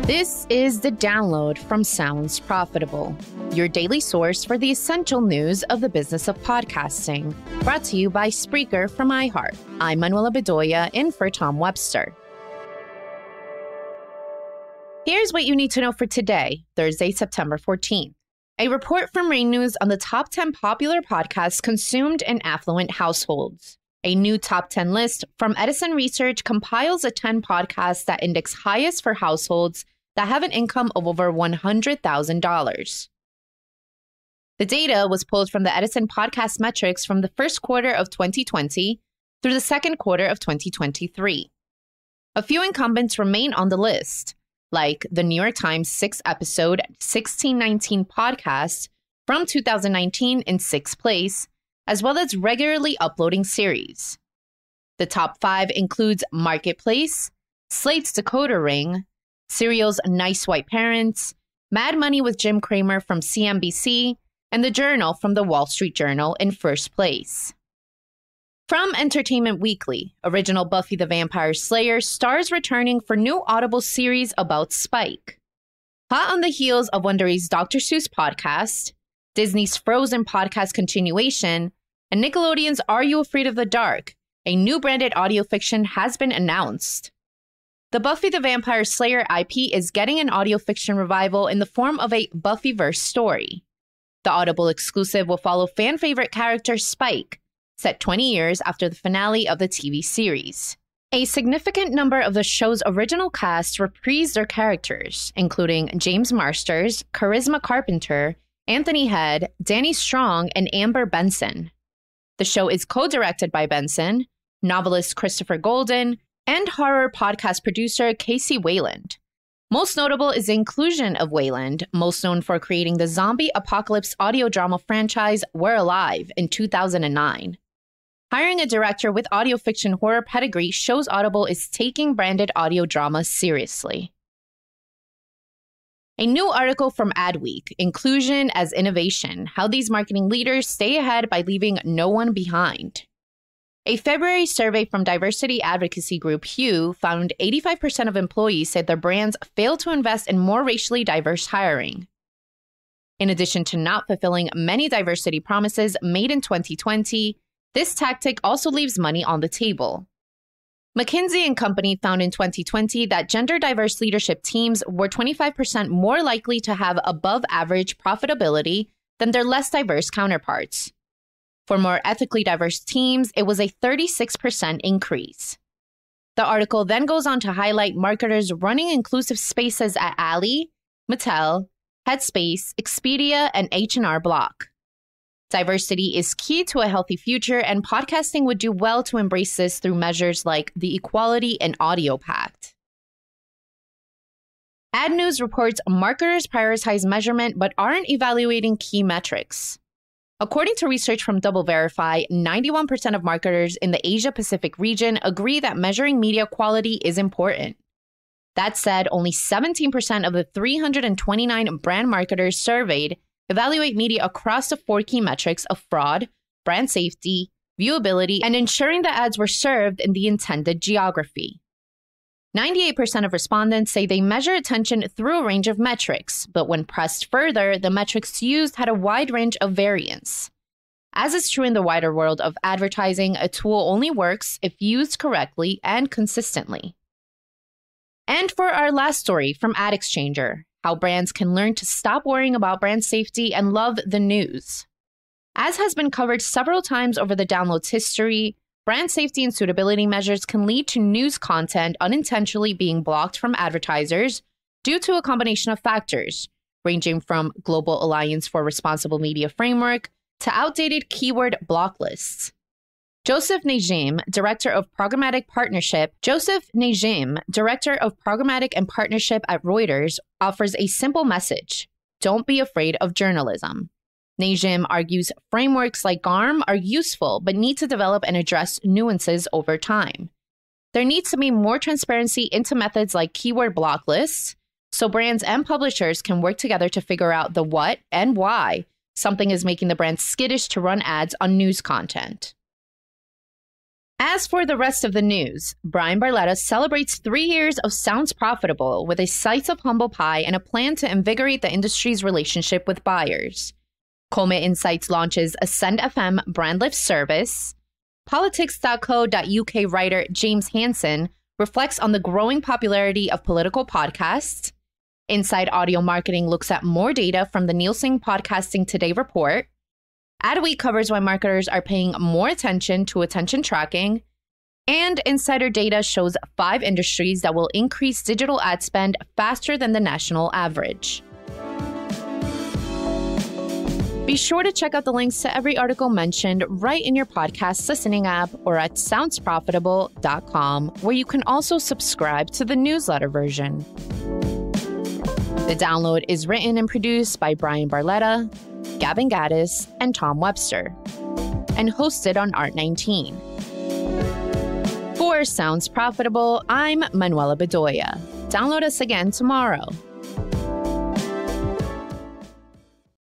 This is the download from Sounds Profitable, your daily source for the essential news of the business of podcasting, brought to you by Spreaker from iHeart. I'm Manuela Bedoya, in for Tom Webster. Here's what you need to know for today, Thursday, September 14th. A report from aren-t-news on the top 10 popular podcasts consumed in affluent households. A new top 10 list from Edison Research compiles the 10 podcasts that index highest for households that have an income of over $100,000. The data was pulled from the Edison podcast metrics from the first quarter of 2020 through the second quarter of 2023. A few incumbents remain on the list, like the New York Times 6-episode 1619 podcast from 2019 in 6th place, as well as regularly uploading series. The top 5 includes Marketplace, Slate's Decoder Ring, Serial's Nice White Parents, Mad Money with Jim Cramer from CNBC, and The Journal from the Wall Street Journal in first place. From Entertainment Weekly, original Buffy the Vampire Slayer stars returning for new Audible series about Spike. Hot on the heels of Wondery's Dr. Seuss podcast, Disney's Frozen podcast continuation, and Nickelodeon's Are You Afraid of the Dark, a new branded audio fiction has been announced. The Buffy the Vampire Slayer IP is getting an audio fiction revival in the form of a Buffyverse story. The Audible exclusive will follow fan favorite character Spike, set 20 years after the finale of the TV series. A significant number of the show's original cast reprise their characters, including James Marsters, Charisma Carpenter, Anthony Head, Danny Strong, and Amber Benson. The show is co-directed by Benson, novelist Christopher Golden, and horror podcast producer Casey Wayland. Most notable is the inclusion of Wayland, most known for creating the zombie apocalypse audio drama franchise We're Alive in 2009. Hiring a director with audio fiction horror pedigree shows Audible is taking branded audio drama seriously. A new article from Adweek, Inclusion as Innovation, How These Marketing Leaders Stay Ahead by Leaving No One Behind. A February survey from diversity advocacy group HUE found 85% of employees said their brands fail to invest in more racially diverse hiring. In addition to not fulfilling many diversity promises made in 2020, this tactic also leaves money on the table. McKinsey & Company found in 2020 that gender-diverse leadership teams were 25% more likely to have above-average profitability than their less diverse counterparts. For more ethically diverse teams, it was a 36% increase. The article then goes on to highlight marketers running inclusive spaces at Ally, Mattel, Headspace, Expedia, and H&R Block. Diversity is key to a healthy future, and podcasting would do well to embrace this through measures like the Equality in Audio Pact. AdNews reports marketers prioritize measurement but aren't evaluating key metrics. According to research from DoubleVerify, 91% of marketers in the Asia-Pacific region agree that measuring media quality is important. That said, only 17% of the 329 brand marketers surveyed evaluate media across the 4 key metrics of fraud, brand safety, viewability, and ensuring that ads were served in the intended geography. 98% of respondents say they measure attention through a range of metrics, but when pressed further, the metrics used had a wide range of variance. As is true in the wider world of advertising, a tool only works if used correctly and consistently. And for our last story from Ad Exchanger, how brands can learn to stop worrying about brand safety and love the news. As has been covered several times over the download's history, brand safety and suitability measures can lead to news content unintentionally being blocked from advertisers due to a combination of factors, ranging from Global Alliance for Responsible Media Framework to outdated keyword block lists. Joseph Najim, Director of Programmatic and Partnership at Reuters, offers a simple message: don't be afraid of journalism. Najim argues frameworks like GARM are useful but need to develop and address nuances over time. There needs to be more transparency into methods like keyword block lists, so brands and publishers can work together to figure out the what and why something is making the brand skittish to run ads on news content. As for the rest of the news, Bryan Barletta celebrates 3 years of Sounds Profitable with a slice of humble pie and a plan to invigorate the industry's relationship with buyers. Colma Insights launches Ascend FM brand lift service. Politics.co.uk writer James Hansen reflects on the growing popularity of political podcasts. Inside Audio Marketing looks at more data from the Nielsen Podcasting Today report. Adweek covers why marketers are paying more attention to attention tracking. And Insider Data shows 5 industries that will increase digital ad spend faster than the national average. Be sure to check out the links to every article mentioned right in your podcast listening app or at soundsprofitable.com, where you can also subscribe to the newsletter version. The download is written and produced by Bryan Barletta, Gavin Gaddis, and Tom Webster, and hosted on Art19. For Sounds Profitable, I'm Manuela Bedoya. Download us again tomorrow.